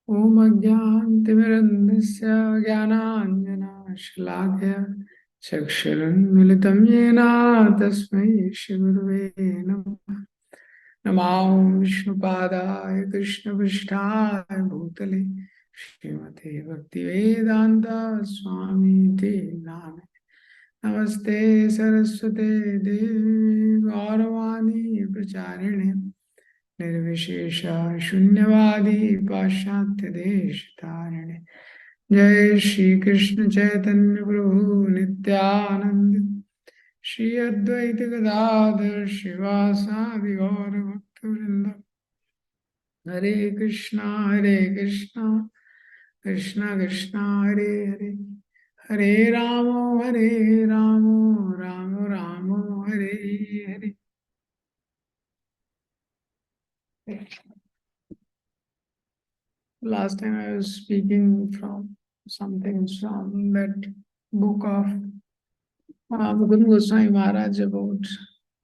ॐ अज्ञानतिमिरन्धस्य ज्ञानाञ्जनशलाकया चक्षुरुन्मिलितं येन तस्मै श्रीगुरुवे नमः। नमो विष्णुपादाय कृष्णपृष्ठाय भूतले श्रीमते भक्तिवेदान्त स्वामीति नामे। नमस्ते सरस्वते देवी गौरवाणी प्रचारिणे निर्विशेष शून्यवादी पाश्चात्य देश तारिणे। जय श्री कृष्ण चैतन्य प्रभु नित्यानंद श्री अद्वैत गदाधर शिवासादि गौर भक्त वृंद। हरे कृष्णा कृष्णा कृष्णा हरे हरे, हरे Ram Ram Ram Hare Hare. Last time I was speaking from something from that book of Mukund Goswami Maharaj about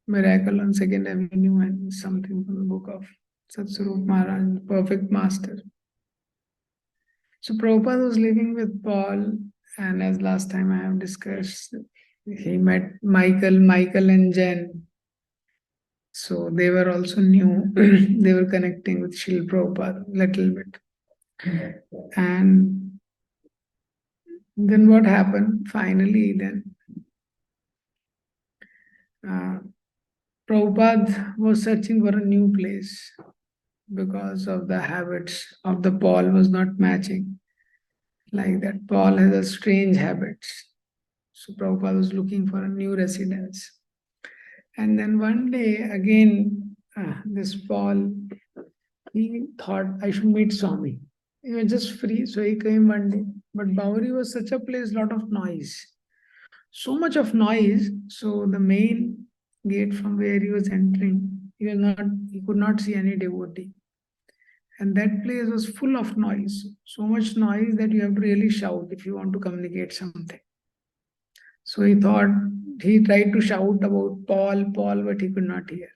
miracle on Second Avenue and something from the book of Satswarup Maharaj, Perfect Master. So Prabhupada was living with Paul, and as last time I have discussed, he met Michael and Jen. So they were also new. They were connecting with Srila Prabhupada a little bit. And then what happened? Finally, then Prabhupada was searching for a new place because of the habits of the Paul was not matching. Like that, Paul has a strange habits. So Prabhupada was looking for a new residence. And then one day again, this Paul, he thought I should meet Swami. He was just free, so he came one day. But Bauri was such a place, lot of noise. So much of noise, so the main gate from where he was entering, he could not see any devotee. And that place was full of noise, so much noise that you have to really shout if you want to communicate something. So he tried to shout about Paul, but he could not hear.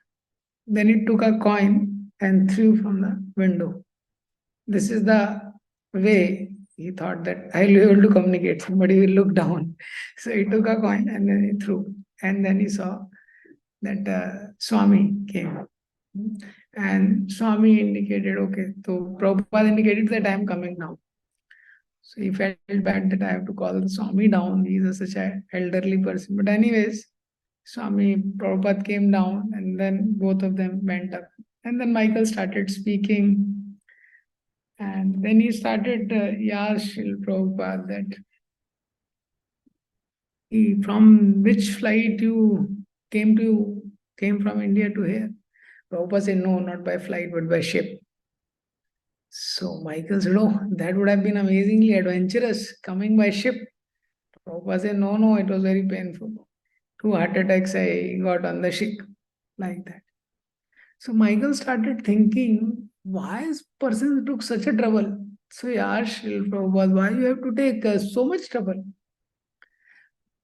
Then he took a coin and threw from the window. This is the way he thought that I'll be able to communicate. Somebody will look down. So he took a coin and then he threw. And then he saw that Swami came. And Swami indicated, okay, so Prabhupada indicated that I am coming now. So he felt bad that I have to call the Swami down. He is such an elderly person. But anyways, Swami Prabhupada came down and then both of them went up. And then Michael started speaking. And then he started ask Prabhupada that from which flight you came from India to here. Prabhupada said, no, not by flight, but by ship. So Michael said, oh, that would have been amazingly adventurous, coming by ship. Prabhupada said, no, it was very painful. 2 heart attacks I got on the ship, like that. So Michael started thinking, why is person took such a trouble? So he asked Prabhupada, why you have to take so much trouble?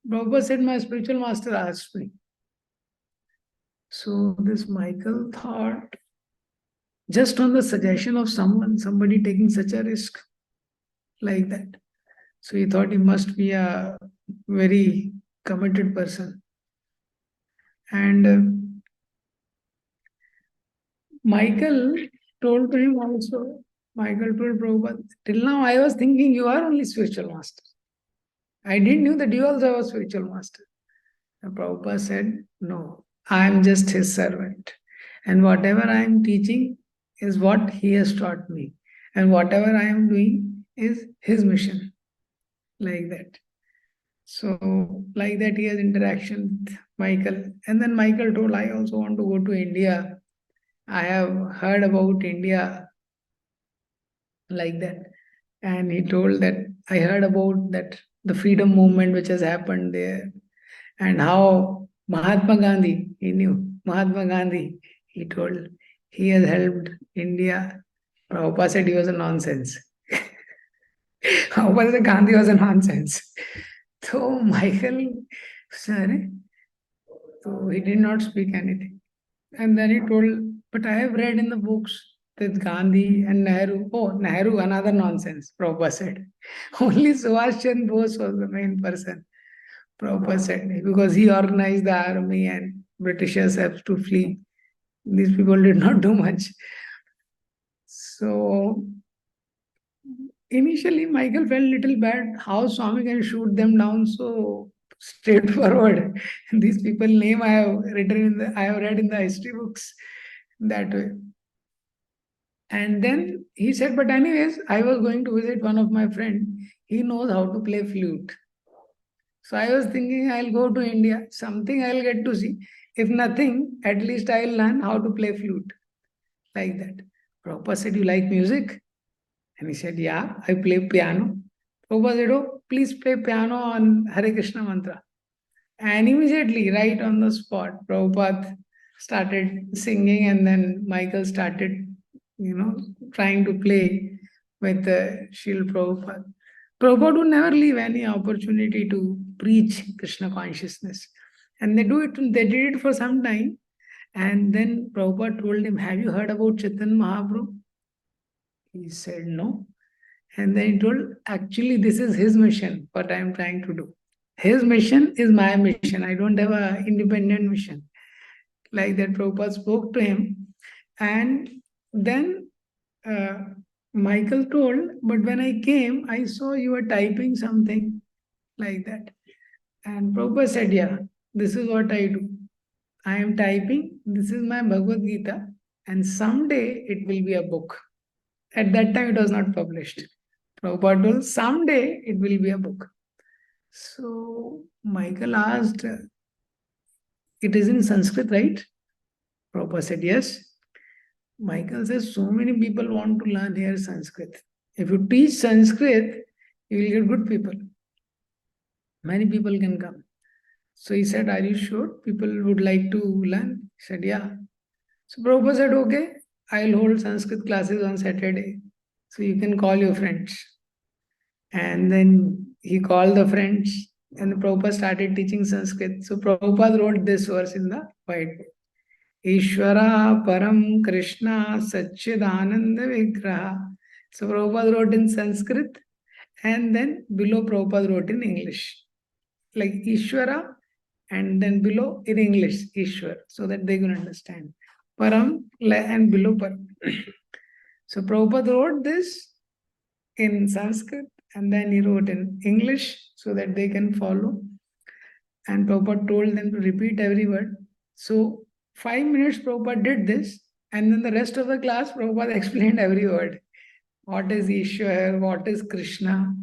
Prabhupada said, my spiritual master asked me. So this Michael thought, just on the suggestion of somebody taking such a risk, like that. So he thought he must be a very committed person. And Michael told Prabhupada, till now I was thinking you are only spiritual master. I didn't know that you also have a spiritual master. And Prabhupada said, no, I am just his servant. And whatever I am teaching is what he has taught me. And whatever I am doing is his mission. Like that. So, like that, he has interaction with Michael. And then Michael told, I also want to go to India. I have heard about India, like that. And he told that I heard about that the freedom movement which has happened there, and how Mahatma Gandhi, he knew Mahatma Gandhi, he told he has helped India. Prabhupada said he was a nonsense. Prabhupada said Gandhi was a nonsense. So Michael, sorry, so he did not speak anything. And then he told, but I have read in the books with Gandhi and Nehru. Oh, Nehru, another nonsense, Prabhupada said. Only Subhash Chandra Bose was the main person, Prabhupada said, because he organized the army and Britishers have to flee. These people did not do much. So initially, Michael felt little bad how Swami can shoot them down so straightforward. These people name I have read in the history books that way. And then he said, but anyways, I was going to visit one of my friend. He knows how to play flute. So I was thinking I'll go to India, something I'll get to see. If nothing, at least I'll learn how to play flute. Like that. Prabhupada said, you like music? And he said, yeah, I play piano. Prabhupada said, oh, please play piano on Hare Krishna mantra. And immediately, right on the spot, Prabhupada started singing, and then Michael started, trying to play with Srila Prabhupada. Prabhupada would never leave any opportunity to preach Krishna consciousness. And they did it for some time. And then Prabhupada told him, have you heard about Chaitanya Mahaprabhu? He said, no. And then he told, actually, this is his mission, what I am trying to do. His mission is my mission. I don't have an independent mission. Like that, Prabhupada spoke to him. And then Michael told, but when I came, I saw you were typing something like that. And Prabhupada said, yeah, this is what I do. I am typing, this is my Bhagavad Gita, and someday it will be a book. At that time, it was not published. Prabhupada told, someday it will be a book. So Michael asked, it is in Sanskrit, right? Prabhupada said, yes. Michael says, so many people want to learn here Sanskrit. If you teach Sanskrit, you will get good people. Many people can come. So he said, are you sure people would like to learn? He said, yeah. So Prabhupada said, okay, I'll hold Sanskrit classes on Saturday. So you can call your friends. And then he called the friends, and the Prabhupada started teaching Sanskrit. So Prabhupada wrote this verse in the whiteboard. Ishvara Param Krishna Satchidananda Vigraha. So Prabhupada wrote in Sanskrit, and then below Prabhupada wrote in English. Like Ishvara, and then below in English, Ishwar, so that they can understand. Param and below Param. So Prabhupada wrote this in Sanskrit, and then he wrote in English so that they can follow. And Prabhupada told them to repeat every word. So 5 minutes Prabhupada did this, and then the rest of the class Prabhupada explained every word. What is Ishwar? What is Krishna?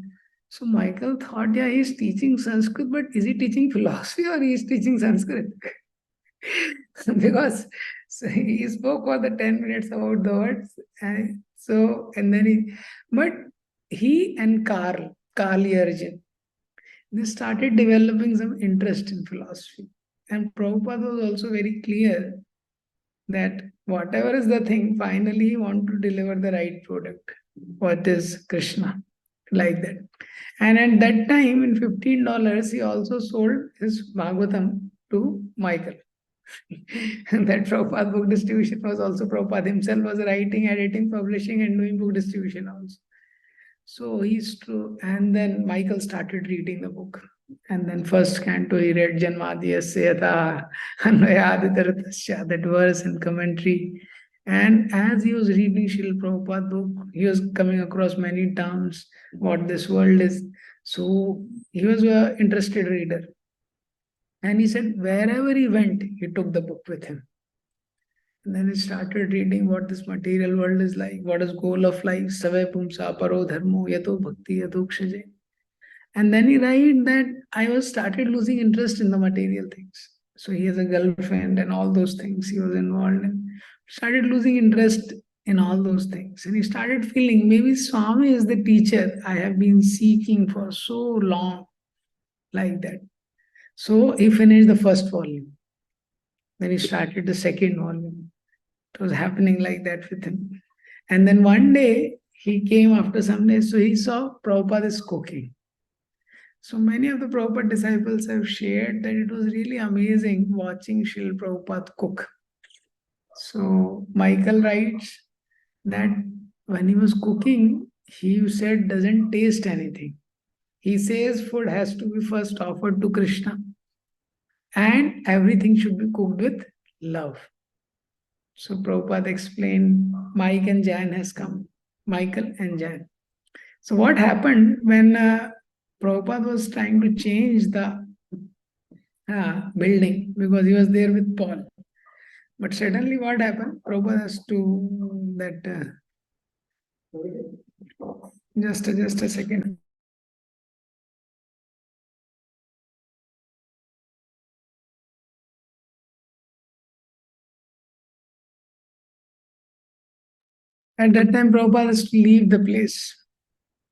So Michael thought, yeah, he's teaching Sanskrit, but is he teaching philosophy or he is teaching Sanskrit? Because he spoke for the 10 minutes about the words. But he and Carl Jurgen, they started developing some interest in philosophy. And Prabhupada was also very clear that whatever is the thing, finally he want to deliver the right product. What is Krishna? Like that. And at that time, in $15, he also sold his Bhagavatam to Michael. And that Prabhupada book distribution was also Prabhupada himself was writing, editing, publishing, and doing book distribution also. So he's true. And then Michael started reading the book. And then first canto he read Janmadhyasya Yatha Anvayaditaratasya, that verse and commentary. And as he was reading Srila Prabhupada book, he was coming across many terms, what this world is. So he was an interested reader. And he said, wherever he went, he took the book with him. And then he started reading what this material world is like, what is goal of life, Savai Pumsa Paro Dharmo Yato Bhakti Yato Kshaje. And then he write that I was started losing interest in the material things. So he has a girlfriend and all those things he was involved in. Started losing interest in all those things. And he started feeling maybe Swami is the teacher I have been seeking for so long, like that. So he finished the first volume. Then he started the second volume. It was happening like that with him. And then one day he came after some days, so he saw Prabhupada is cooking. So many of the Prabhupada disciples have shared that it was really amazing watching Srila Prabhupada cook. So Michael writes that when he was cooking, he said doesn't taste anything. He says food has to be first offered to Krishna and everything should be cooked with love. So Prabhupada explained Mike and Jan has come. Michael and Jan. So what happened when Prabhupada was trying to change the building because he was there with Paul. But suddenly what happened? Prabhupada has to that just a second. At that time, Prabhupada has to leave the place.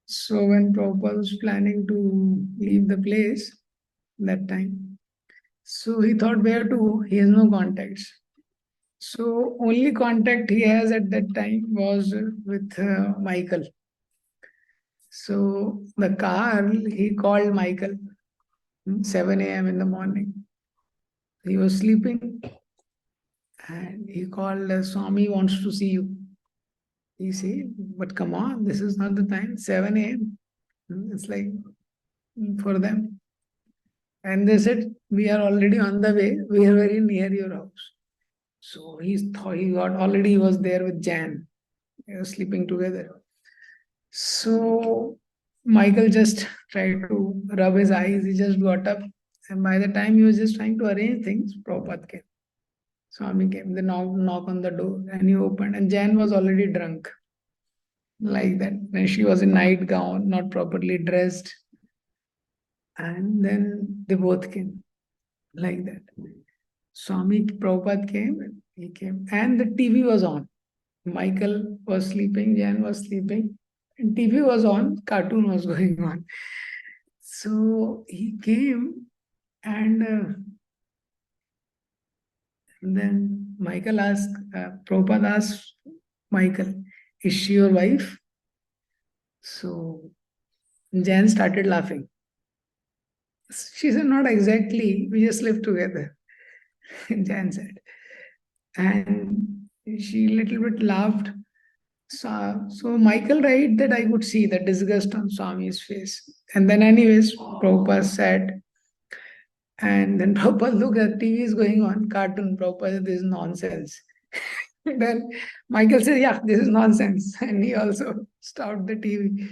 So when Prabhupada was planning to leave the place that time, so he thought where to go. He has no contacts. So only contact he has at that time was with Michael. So the car, he called Michael 7 a.m. in the morning. He was sleeping and he called, Swami wants to see you. He said, but come on, this is not the time, 7 a.m. It's like for them. And they said, we are already on the way. We are very near your house. So he thought he got already he was there with Jan. They were sleeping together. So Michael just tried to rub his eyes. He just got up. And by the time he was just trying to arrange things, Prabhupada came. Swami came. They knock on the door and he opened. And Jan was already drunk. Like that. And she was in nightgown, not properly dressed. And then they both came. Like that. Swami Prabhupada came, he came, and the TV was on. Michael was sleeping, Jan was sleeping, and TV was on, cartoon was going on. So he came, and then Michael asked, Prabhupada asked Michael, is she your wife? So Jan started laughing. She said, not exactly, we just live together, Jan said. And she little bit laughed. So Michael write that I could see the disgust on Swami's face. And then anyways, Prabhupada said, and then Prabhupada look at TV is going on, cartoon, Prabhupada said, this is nonsense. Then Michael said, yeah, this is nonsense. And he also stopped the TV.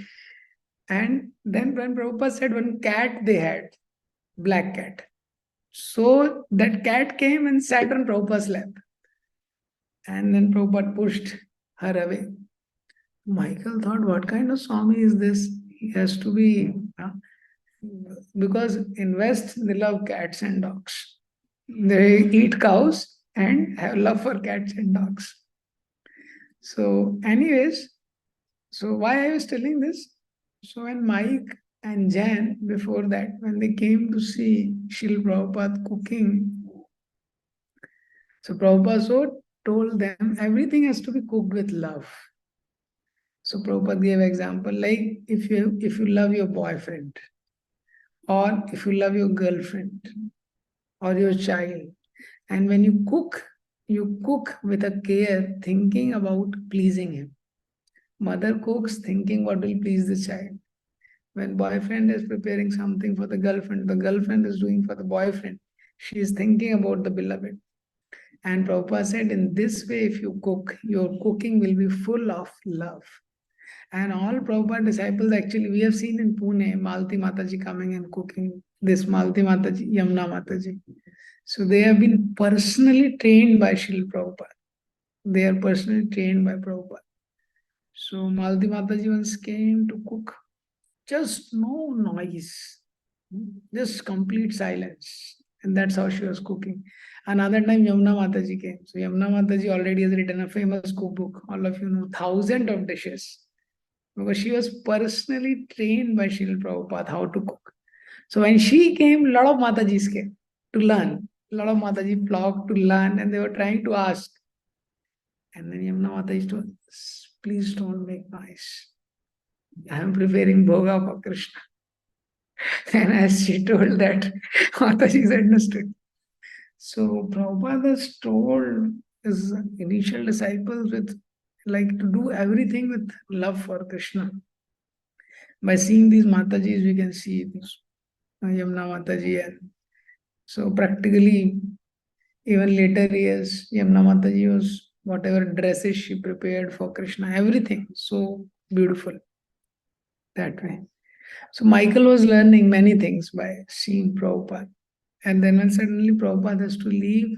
And then when Prabhupada said one cat they had, black cat. So that cat came and sat on Prabhupada's lap. And then Prabhupada pushed her away. Michael thought, what kind of Swami is this? He has to be, because in West, they love cats and dogs. They eat cows and have love for cats and dogs. So, anyways, so why I was telling this? So when Mike and Jan, before that, when they came to see Srila Prabhupada cooking, so Prabhupada so told them everything has to be cooked with love. So Prabhupada gave example like if you love your boyfriend, or if you love your girlfriend or your child, and when you cook with a care, thinking about pleasing him. Mother cooks thinking what will please the child. When boyfriend is preparing something for the girlfriend is doing for the boyfriend. She is thinking about the beloved. And Prabhupada said, in this way, if you cook, your cooking will be full of love. And all Prabhupada disciples, actually, we have seen in Pune, Malti Mataji coming and cooking this Malti Mataji, Yamuna Mataji. So they have been personally trained by Srila Prabhupada. They are personally trained by Prabhupada. So Malti Mataji once came to cook. Just no noise. Just complete silence. And that's how she was cooking. Another time Yamuna Mataji came. So Yamuna Mataji already has written a famous cookbook. All of you know, thousands of dishes. Because she was personally trained by Srila Prabhupada how to cook. So when she came, a lot of Matajis came to learn. A lot of Mataji flocked to learn and they were trying to ask. And then Yamuna Mataji told, please don't make noise. I am preparing bhoga for Krishna. And as she told that, Mataji understood. So Prabhupada told his initial disciples with like to do everything with love for Krishna. By seeing these Matajis, we can see this Yamuna Mataji. And so practically, even later years, Yamuna Mataji was whatever dresses she prepared for Krishna, everything so beautiful that way. So Michael was learning many things by seeing Prabhupada. And then when suddenly Prabhupada has to leave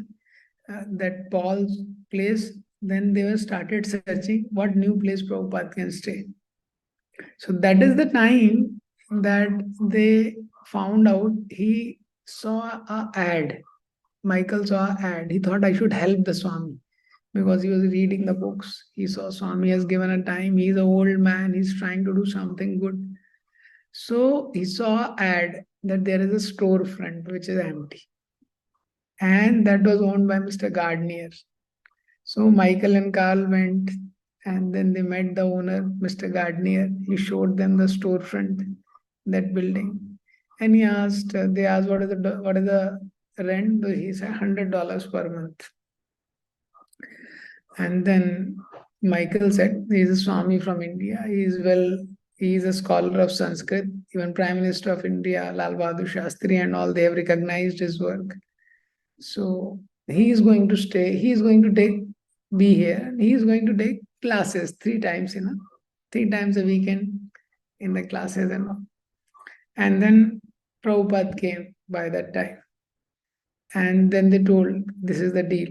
that Paul's place, then they were started searching what new place Prabhupada can stay. So that is the time that they found out. He saw a ad. Michael saw an ad. He thought I should help the Swami because he was reading the books. He saw Swami has given a time. He's an old man. He's trying to do something good. So he saw an ad that there is a storefront which is empty. And that was owned by Mr. Gardner. So Michael and Carl went and then they met the owner, Mr. Gardner. He showed them the storefront, that building. And they asked what is the rent? He said $100 per month. And then Michael said, he is a Swami from India. He is a scholar of Sanskrit. Even Prime Minister of India, Lal Bahadur Shastri and all, they have recognized his work. So he is going to stay, he is going to be here, and he is going to take classes 3 times, 3 times a weekend in the classes and all. And then Prabhupada came by that time. And then they told, this is the deal.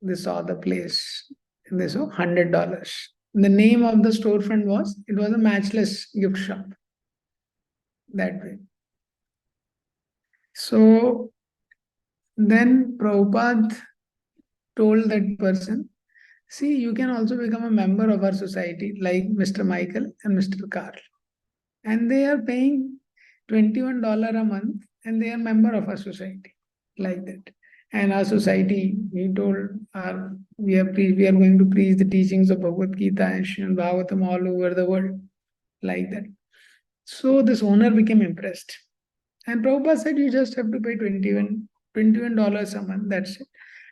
They saw the place and they saw $100. The name of the storefront was a matchless gift shop. That way. So then Prabhupada told that person, see, you can also become a member of our society like Mr. Michael and Mr. Carl. And they are paying $21 a month and they are member of our society like that. And our society, he told, we are going to preach the teachings of Bhagavad Gita and Srimad Bhagavatam all over the world like that. So this owner became impressed. And Prabhupada said, you just have to pay $21 a month, that's it.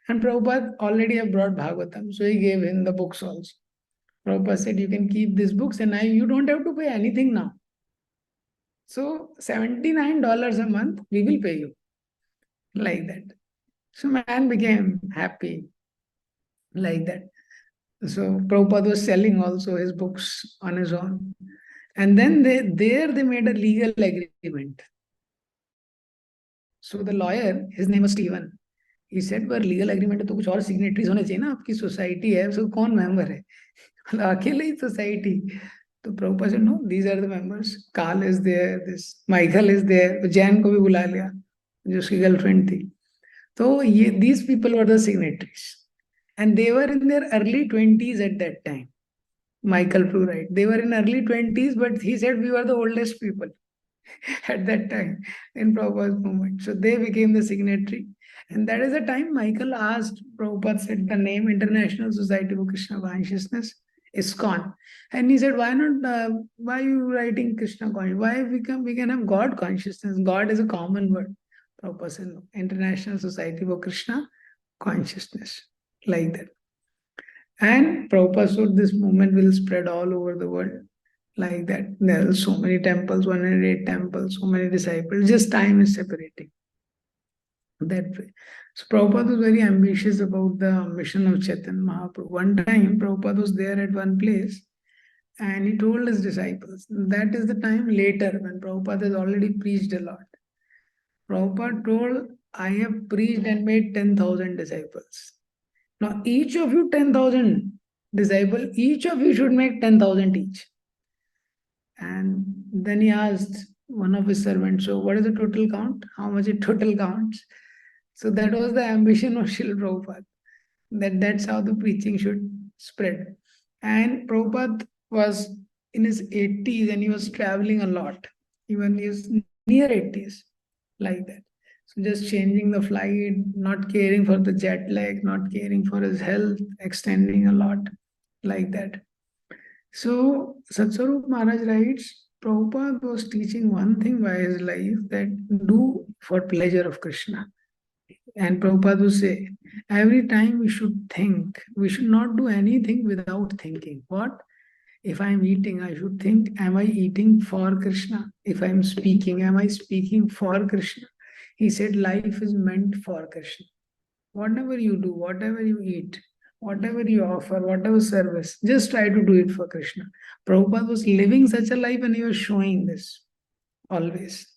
And Prabhupada already have brought Bhagavatam, so he gave him the books also. Prabhupada said, you can keep these books and you don't have to pay anything now. So $79 a month, we will pay you. Like that. So man became happy. Like that. So Prabhupada was selling also his books on his own. And then they made a legal agreement. So the lawyer, his name was Stephen, he said, पर legal agreement तो कुछ और signatories होने चाहिए ना, आपकी society है, उसको कौन मेंबर है? मतलब अकेले ही सोसाइटी. तो Prabhupada said, no, these are the members. Carl is there, this Michael is there. Jain को भी बुला लिया, जो उसकी गर्लफ्रेंड थी. तो ये these people were the signatories. And they were in their early 20s at that time. Michael proved right. They were in early 20s, but he said we were the oldest people at that time in Prabhupada's movement. So they became the signatory. And that is the time Michael asked, Prabhupada said the name International Society for Krishna Consciousness, ISKCON. And he said, why not, why are you writing Krishna consciousness? Why we can have God consciousness? God is a common word. Prabhupada said, no, International Society for Krishna Consciousness. Like that. And Prabhupada said this movement will spread all over the world. Like that. There are so many temples, 108 temples, so many disciples. Just time is separating. That way. So Prabhupada was very ambitious about the mission of Chaitanya Mahaprabhu. One time, Prabhupada was there at one place and he told his disciples, that is the time later when Prabhupada has already preached a lot. Prabhupada told, I have preached and made 10,000 disciples. Now each of you 10,000 disciples, each of you should make 10,000 each. And then he asked one of his servants, so what is the total count? How much it total counts? So that was the ambition of Srila Prabhupada. That's how the preaching should spread. And Prabhupada was in his 80s and he was traveling a lot. Even he was near 80s, like that. So just changing the flight, not caring for the jet lag, not caring for his health, extending a lot, like that. So Satsvarup Maharaj writes, Prabhupada was teaching one thing by his life, that do for pleasure of Krishna. And Prabhupada would say, every time we should think, we should not do anything without thinking. What? If I'm eating, I should think, am I eating for Krishna? If I'm speaking, am I speaking for Krishna? He said, life is meant for Krishna. Whatever you do, whatever you eat, whatever you offer, whatever service, just try to do it for Krishna. Prabhupada was living such a life and he was showing this always.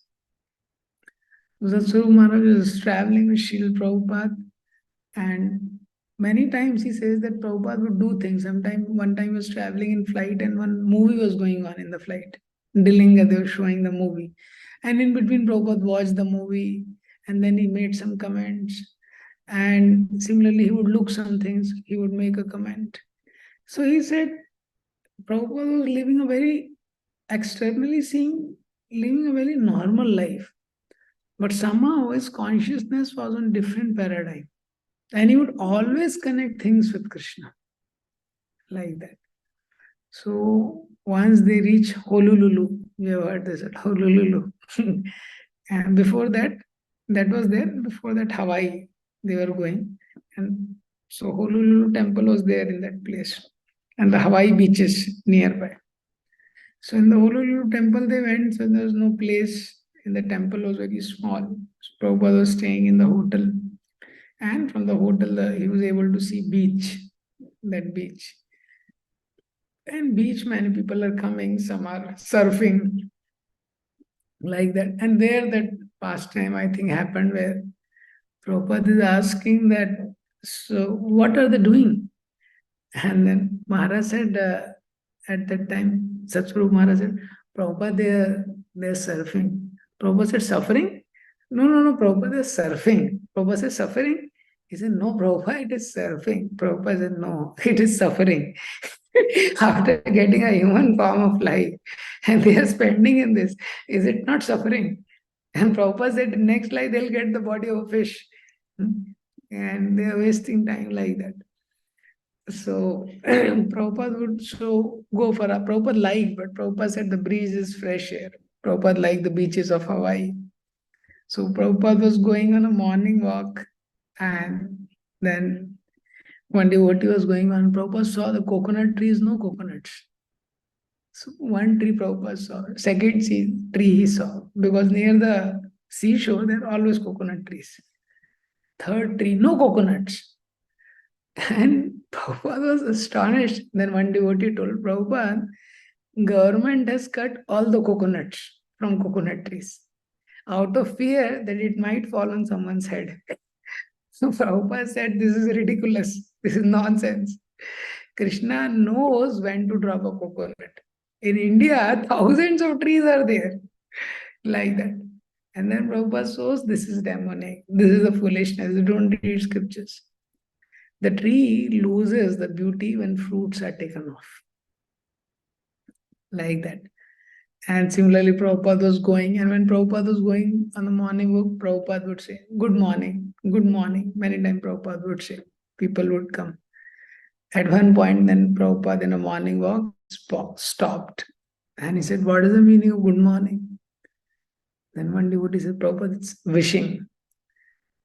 Satsuru Maharaj was traveling with Srila Prabhupada, and many times he says that Prabhupada would do things. One time he was traveling in flight and one movie was going on in the flight. Dilinga, they were showing the movie. And in between, Prabhupada watched the movie and then he made some comments. And similarly, he would look some things, he would make a comment. So he said, Prabhupada was living a very, externally seeing, living a very normal life. But somehow his consciousness was on different paradigm. And he would always connect things with Krishna, like that. So once they reach Honolulu, you have heard this at Honolulu. And before that, that was there. Before that, Hawaii, they were going. And so Honolulu temple was there in that place. And the Hawaii beaches nearby. So in the Honolulu temple they went, so there was no place. In the temple was very small. So Prabhupada was staying in the hotel. And from the hotel, he was able to see beach, that beach. And beach, many people are coming, some are surfing, like that. And there, that pastime, I think, happened where Prabhupada is asking that, so what are they doing? And then Maharaj said, at that time, Satsvarup Maharaj said, Prabhupada, they're surfing. Prabhupada said, suffering? No, Prabhupada, they're surfing. Prabhupada said, suffering? He said, no, Prabhupada, it is surfing. Prabhupada said, no, it is suffering. After getting a human form of life, and they are spending in this, is it not suffering? And Prabhupada said, next life they'll get the body of a fish. And they are wasting time like that. So Prabhupada would go for a Prabhupada like, but Prabhupada said the breeze is fresh air. Prabhupada liked the beaches of Hawaii. So Prabhupada was going on a morning walk, and then one devotee was going on. Prabhupada saw the coconut trees, no coconuts. So one tree Prabhupada saw, second tree he saw, because near the seashore there are always coconut trees. Third tree, no coconuts. And Prabhupada was astonished. Then one devotee told Prabhupada, government has cut all the coconuts from coconut trees out of fear that it might fall on someone's head. So Prabhupada said, this is ridiculous. This is nonsense. Krishna knows when to drop a coconut. In India, thousands of trees are there, like that. And then Prabhupada shows this is demonic. This is a foolishness. You don't read scriptures. The tree loses the beauty when fruits are taken off, like that. And similarly, Prabhupada was going, and when Prabhupada was going on the morning walk, Prabhupada would say, good morning, good morning. Many times Prabhupada would say, people would come. At one point, then Prabhupada in a morning walk stopped. And he said, what is the meaning of good morning? Then one devotee said, Prabhupada, it's wishing.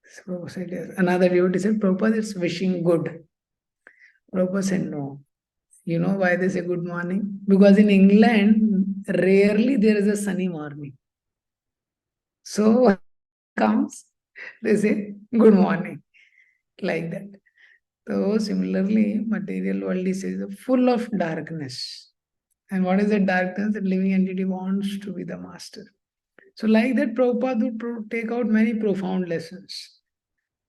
So Prabhupada said, yes. Another devotee said, Prabhupada, it's wishing good. Prabhupada said, no. You know why they say good morning? Because in England, rarely there is a sunny morning. So when it comes, they say good morning, like that. So similarly, material world is full of darkness. And what is the darkness? The living entity wants to be the master. So like that, Prabhupada would take out many profound lessons.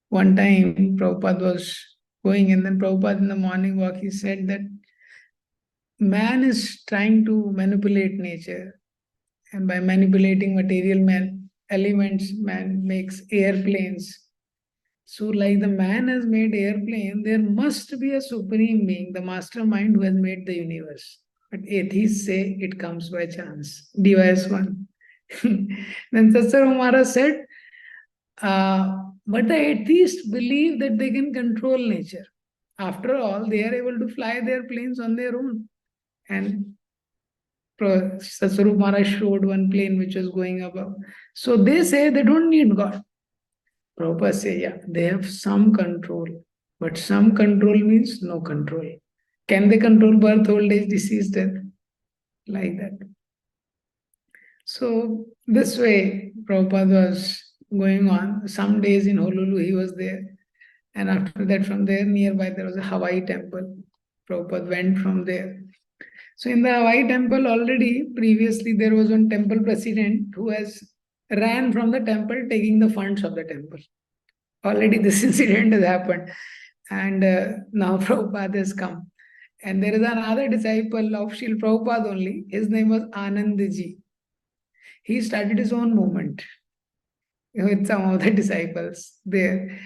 One time, Prabhupada was going, and then Prabhupada in the morning walk, he said that man is trying to manipulate nature. And by manipulating material elements, man makes airplanes. So like the man has made airplane, there must be a supreme being, the mastermind who has made the universe. But atheists say it comes by chance. Device one. Then Satsvarup Maharaj said, but the atheists believe that they can control nature. After all, they are able to fly their planes on their own. And Satsvarup Maharaj showed one plane which was going above. So they say they don't need God. Prabhupada say, yeah, they have some control, but some control means no control. Can they control birth, old age, disease, death? Like that. So this way, Prabhupada was going on. Some days in Honolulu he was there. And after that, from there nearby, there was a Hawaii temple. Prabhupada went from there. So in the Hawaii temple already, previously there was one temple president who has ran from the temple taking the funds of the temple. Already this incident has happened. And now Prabhupada has come. And there is another disciple of Srila Prabhupada only. His name was Anandji. He started his own movement with some of the disciples there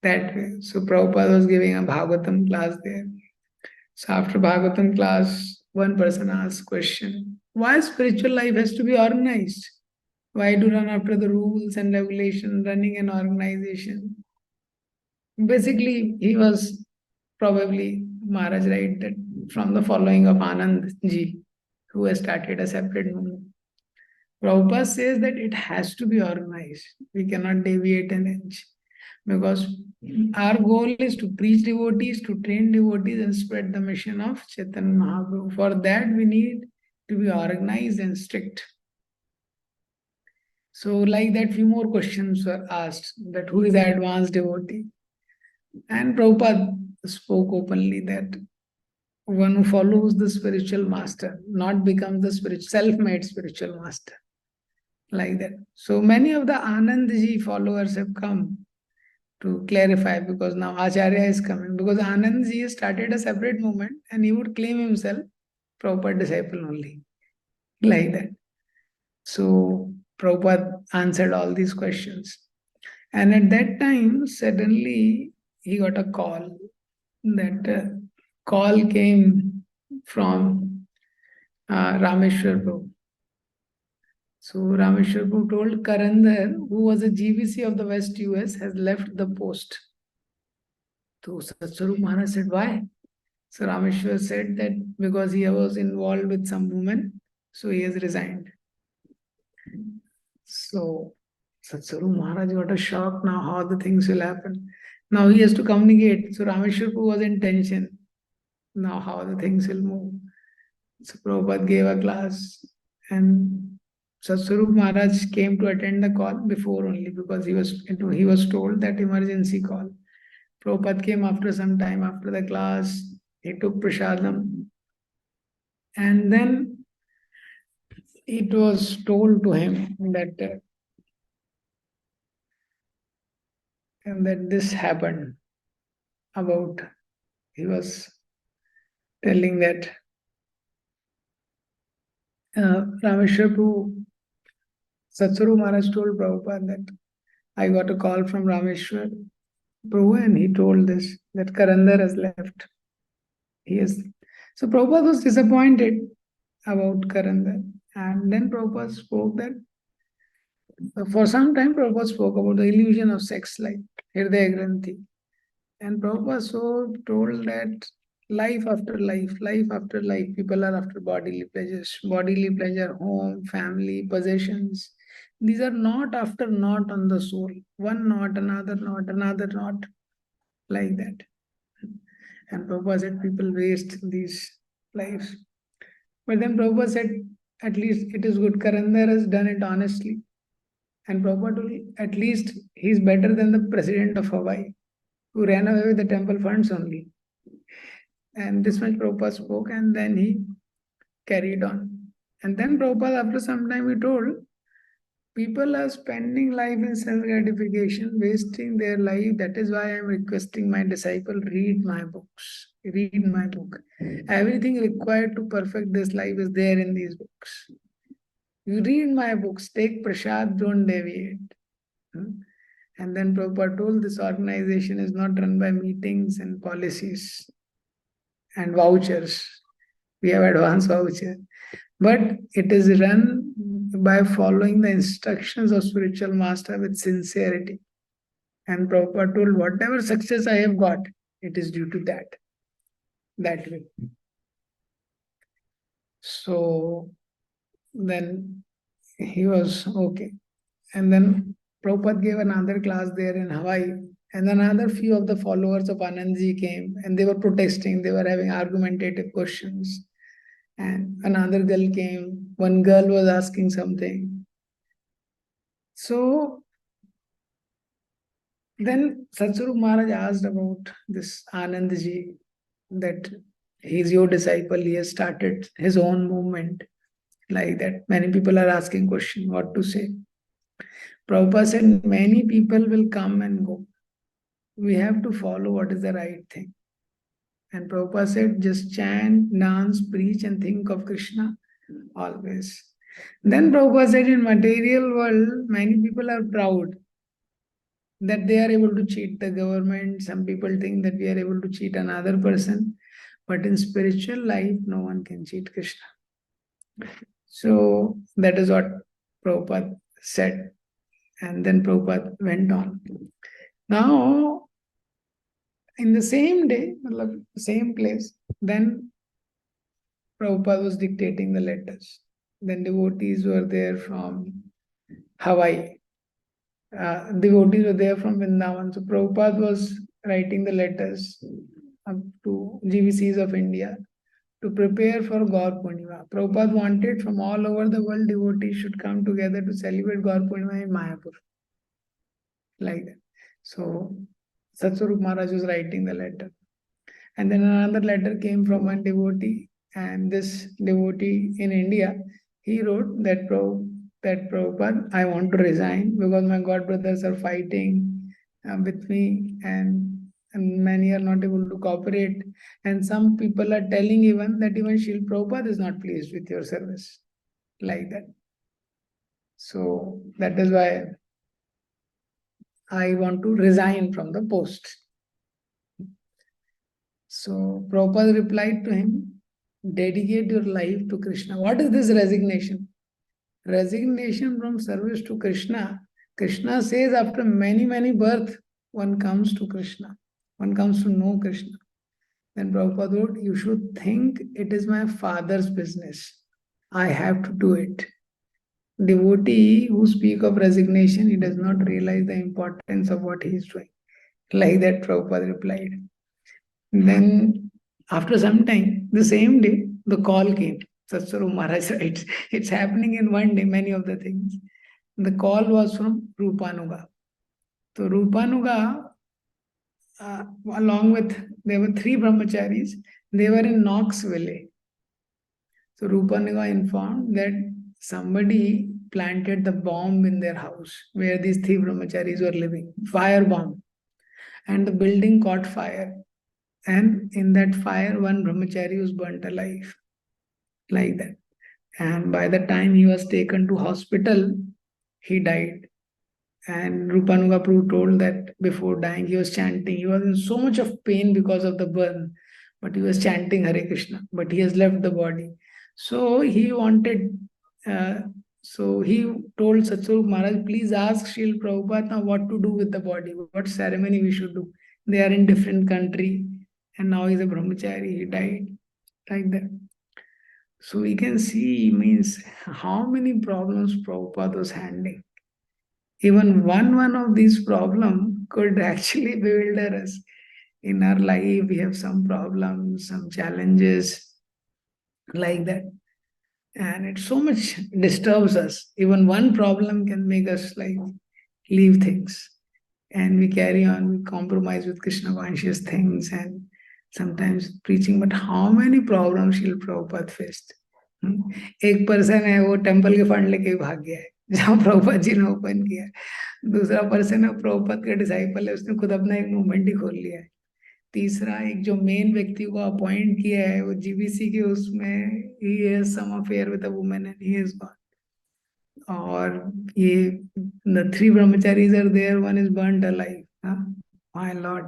that way. So Prabhupada was giving a Bhagavatam class there. So after Bhagavatam class, one person asked question, why spiritual life has to be organized? Why to run after the rules and regulation, running an organization? Basically, he was probably Maharaj right that from the following of Anand ji, who has started a separate movement. Prabhupada says that it has to be organized. We cannot deviate an inch because our goal is to preach devotees, to train devotees, and spread the mission of Chaitanya Mahaprabhu. For that, we need to be organized and strict. So, like that, few more questions were asked that who is the advanced devotee? And Prabhupada spoke openly that one who follows the spiritual master, not becomes the self-made spiritual master. Like that. So many of the Anandji followers have come to clarify because now Acharya is coming. Because Anandji started a separate movement and he would claim himself proper disciple only. Like that. So Prabhupada answered all these questions. And at that time, suddenly he got a call. That call came from Rameshwar Prabhu. So Rameshwar Prabhu told Karandhar, who was a GVC of the West US, has left the post. So Satsvarup Maharaj said, why? So Rameshwar said that because he was involved with some woman, so he has resigned. So Satsvarup Maharaj got a shock now how the things will happen. Now he has to communicate. So Rameshwar Prabhu was in tension. Now how the things will move. So Prabhupada gave a class and Satsvarup Maharaj came to attend the call before only because he was told that emergency call. Prabhupada came after some time after the class. He took prasadam and then it was told to him that this happened about he was telling that Rameshwar Prabhu Satsvarup Maharaj told Prabhupada that I got a call from Rameshwar Prabhu and he told this that Karandar has left. He is so Prabhupada was disappointed about Karandar. And then Prabhupada spoke that for some time Prabhupada spoke about the illusion of sex like Hridaya Granthi. And Prabhupada so told that life after life, people are after bodily pleasure, home, family, possessions. These are not after not on the soul. One not, another not, like that. And Prabhupada said people waste these lives. But then Prabhupada said, at least it is good. Karandar has done it honestly. And Prabhupada told, at least he's better than the president of Hawaii, who ran away with the temple funds only. And this much Prabhupada spoke, and then he carried on. And then Prabhupada, after some time, he told, people are spending life in self-gratification, wasting their life. That is why I am requesting my disciple, read my books. Read my book. Everything required to perfect this life is there in these books. You read my books, take prasad, don't deviate. And then Prabhupada told this organization is not run by meetings and policies and vouchers. We have advance voucher. But it is run by following the instructions of spiritual master with sincerity. And Prabhupada told, whatever success I have got, it is due to that. That way. So then he was okay. And then Prabhupada gave another class there in Hawaii, and another few of the followers of Anandji came, and they were protesting, they were having argumentative questions. And another girl came, one girl was asking something. So then Satsuru Maharaj asked about this Anandji, that he's your disciple, he has started his own movement, like that. Many people are asking question, what to say. Prabhupada said, many people will come and go. We have to follow what is the right thing. And Prabhupada said, just chant, dance, preach, and think of Krishna always. Then Prabhupada said, in material world, many people are proud that they are able to cheat the government. Some people think that we are able to cheat another person. But in spiritual life, no one can cheat Krishna. So that is what Prabhupada said. And then Prabhupada went on. Now, in the same day, same place, then Prabhupada was dictating the letters. Then devotees were there from Hawaii. Devotees were there from Vrindavan. So Prabhupada was writing the letters up to GVCs of India to prepare for Gaur Purnima. Prabhupada wanted from all over the world devotees should come together to celebrate Gaur Purnima in Mayapur. Like that. So Satswarup Maharaj was writing the letter. And then another letter came from one devotee, and this devotee in India, he wrote that Prabhupada, I want to resign because my god brothers are fighting with me, and many are not able to cooperate. And some people are telling even that even Srila Prabhupada is not pleased with your service. Like that. So that is why I want to resign from the post. So Prabhupada replied to him, dedicate your life to Krishna. What is this resignation? Resignation from service to Krishna. Krishna says after many, many births, one comes to Krishna. One comes to know Krishna. Then Prabhupada wrote, you should think it is my father's business. I have to do it. Devotee who speak of resignation, he does not realize the importance of what he is doing. Like that Prabhupada replied. Then after some time, the same day, the call came. Satswarup Maharaj writes, it's happening in one day, many of the things. The call was from Rupanuga. So Rupanuga, along with, there were 3 brahmacharis, they were in Knoxville. So Rupanuga informed that somebody planted the bomb in their house where these 3 brahmacharis were living, fire bomb. And the building caught fire. And in that fire, one brahmachari was burnt alive. Like that. And by the time he was taken to hospital, he died. And Rupanuga Prabhu told that before dying, he was chanting. He was in so much of pain because of the burn, but he was chanting Hare Krishna. But he has left the body. So he wanted, so he told Satswarup Maharaj, please ask Srila Prabhupada now what to do with the body, what ceremony we should do. They are in different country, and now he's a brahmachari, he died. Like that. So we can see, means how many problems Prabhupada was handling. Even one of these problems could actually bewilder us. In our life, we have some problems, some challenges, like that. And it so much disturbs us. Even one problem can make us like leave things. And we carry on, we compromise with Krishna conscious things and sometimes preaching. But how many problems Srila Prabhupada faced? एक person है वो temple के fund लेके भाग गया है जहाँ प्रभुपाद जी ने ओपन किया है. दूसरा पर्सन है प्रभुपाद का डिसाइपल है, उसने खुद अपना एक मूवमेंट ही खोल लिया है. तीसरा एक जो मेन व्यक्ति को अपॉइंट किया है वो जीबीसी के उसमें ही has some affair with a woman and he is gone. और ये the 3 brahmacharis are there, one is burnt alive. My lord.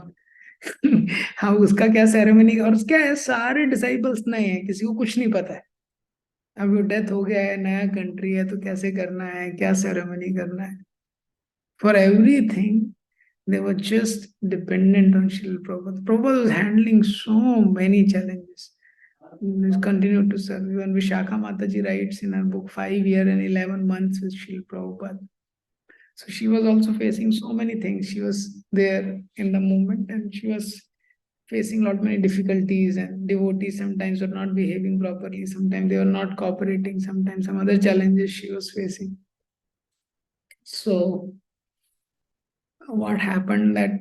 हाँ, उसका क्या सेरेमनी, और क्या है, सारे डिसाइपल्स नए हैं, किसी को कुछ नहीं पता है. अब वो डेथ हो गया है, नया कंट्री है, तो कैसे करना है, क्या सेरेमनी करना है. For everything they were just dependent on Srila Prabhupada. Prabhupada was handling so many challenges. He continued to serve. Even Vishakha Mataji writes in her book, 5 years and 11 months with Srila Prabhupada. So she was also facing so many things. She was there in the moment and she was facing lot many difficulties, and devotees sometimes were not behaving properly, sometimes they were not cooperating, sometimes some other challenges she was facing. So what happened that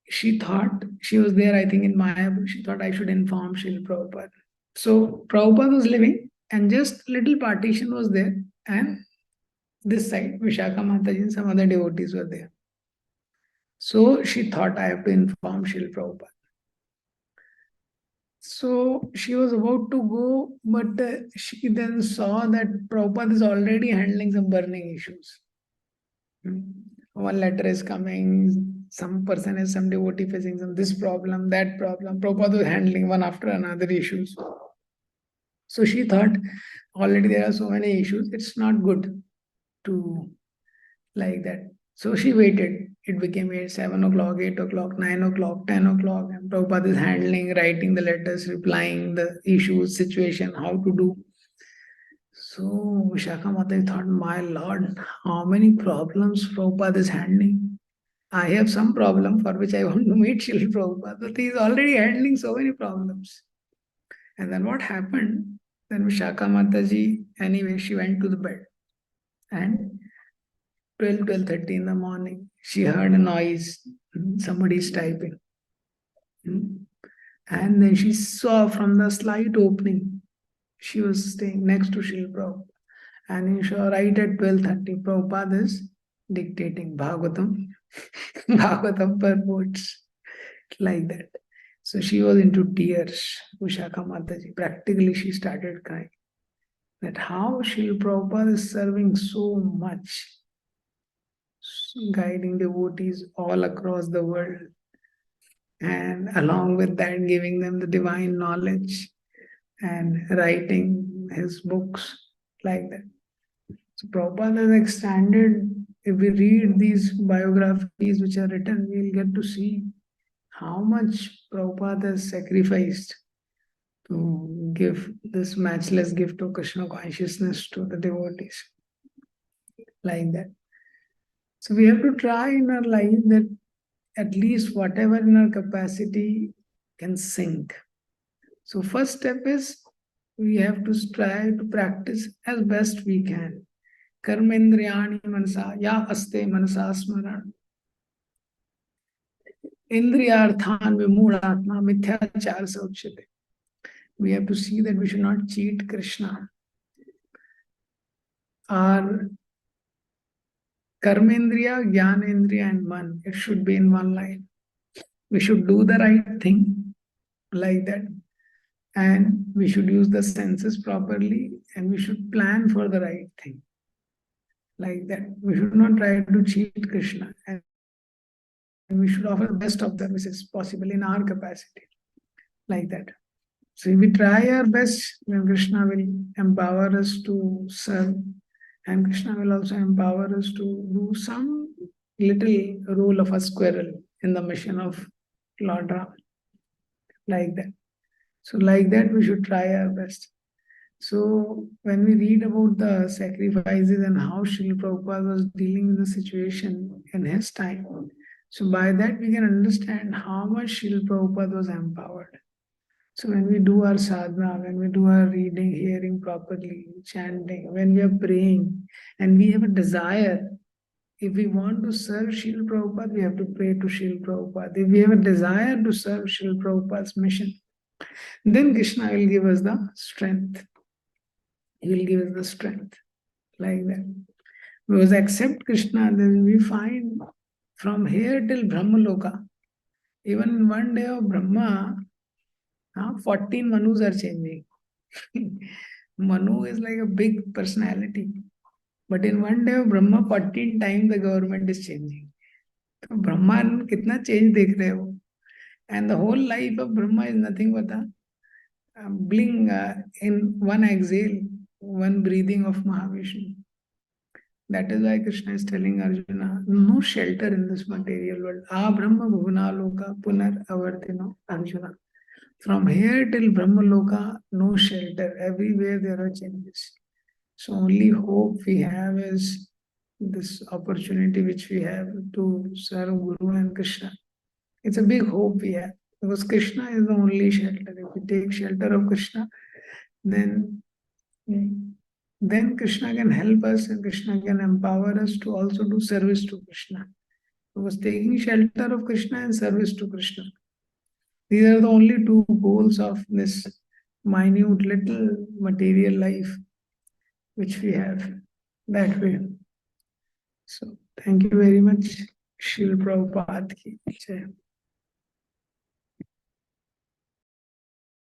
she thought, she was there I think in Mayapur, she thought I should inform Srila Prabhupada. So Prabhupada was living and just little partition was there, and this side Vishakha Mataji and some other devotees were there. So she thought I have to inform Srila Prabhupada. So she was about to go, but she then saw that Prabhupada is already handling some burning issues. One letter is coming, some person is, some devotee facing some this problem, that problem. Prabhupada was handling one after another issues. So she thought, already there are so many issues, it's not good to like that. So she waited. It became 8, 7 o'clock, 8 o'clock, 9 o'clock, 10 o'clock, and Prabhupada is handling, writing the letters, replying the issues, situation, how to do. So Vishakha Mata thought, my Lord, how many problems Prabhupada is handling? I have some problem for which I want to meet Srila Prabhupada, but he is already handling so many problems. And then what happened? Then Vishakha Mataji, anyway, she went to the bed. And 12:30 in the morning, she heard a noise. Somebody is typing. And then she saw from the slight opening, she was staying next to Srila Prabhupada. And you saw right at 12:30, Prabhupada is dictating Bhagavatam, Bhagavatam purports, like that. So she was into tears, Vishakha Mataji. Practically, she started crying. That how Srila Prabhupada is serving so much, guiding devotees all across the world, and along with that, giving them the divine knowledge and writing his books, like that. So Prabhupada has extended, if we read these biographies which are written, we'll get to see how much Prabhupada has sacrificed to give this matchless gift of Krishna consciousness to the devotees, like that. So we have to try in our life that at least whatever in our capacity can sink. So first step is we have to try to practice as best we can. Karmendriyani manasa ya aste manasa smaran. Indriyarthan vimoodatma mithyachar sauchyate. We have to see that we should not cheat Krishna. Our karmendriya, jnanendriya and man, it should be in one line. We should do the right thing, like that. And we should use the senses properly, and we should plan for the right thing, like that. We should not try to cheat Krishna, and we should offer the best of them which is possible in our capacity, like that. So if we try our best, then Krishna will empower us to serve, and Krishna will also empower us to do some little role of a squirrel in the mission of Lord Ram, like that. So like that, we should try our best. So when we read about the sacrifices and how Srila Prabhupada was dealing with the situation in his time, so by that we can understand how much Srila Prabhupada was empowered. So when we do our sadhana, when we do our reading, hearing properly, chanting, when we are praying, and we have a desire, if we want to serve Srila Prabhupada, we have to pray to Srila Prabhupada. If we have a desire to serve Srila Prabhupada's mission, then Krishna will give us the strength. He will give us the strength, like that. Because except Krishna, then we find from here till Brahmaloka, even in one day of Brahma, 14 Manus are changing. Manu is like a big personality. But in one day of Brahma, 14 times the government is changing. So Brahma kitna change dekh rahe ho? And the whole life of Brahma is nothing but a blink in one exhale, one breathing of Mahavishnu. That is why Krishna is telling Arjuna, no shelter in this material world. Ah Brahma Bhuvana Loka Punar Avartino Arjuna. From here till Brahma Loka, no shelter. Everywhere there are changes. So only hope we have is this opportunity which we have to serve Guru and Krishna. It's a big hope we have because Krishna is the only shelter. If we take shelter of Krishna, then then Krishna can help us and Krishna can empower us to also do service to Krishna. Because taking shelter of Krishna and service to Krishna, these are the only two goals of this minute little material life which we have that way. So thank you very much. Srila Prabhupada ki jai.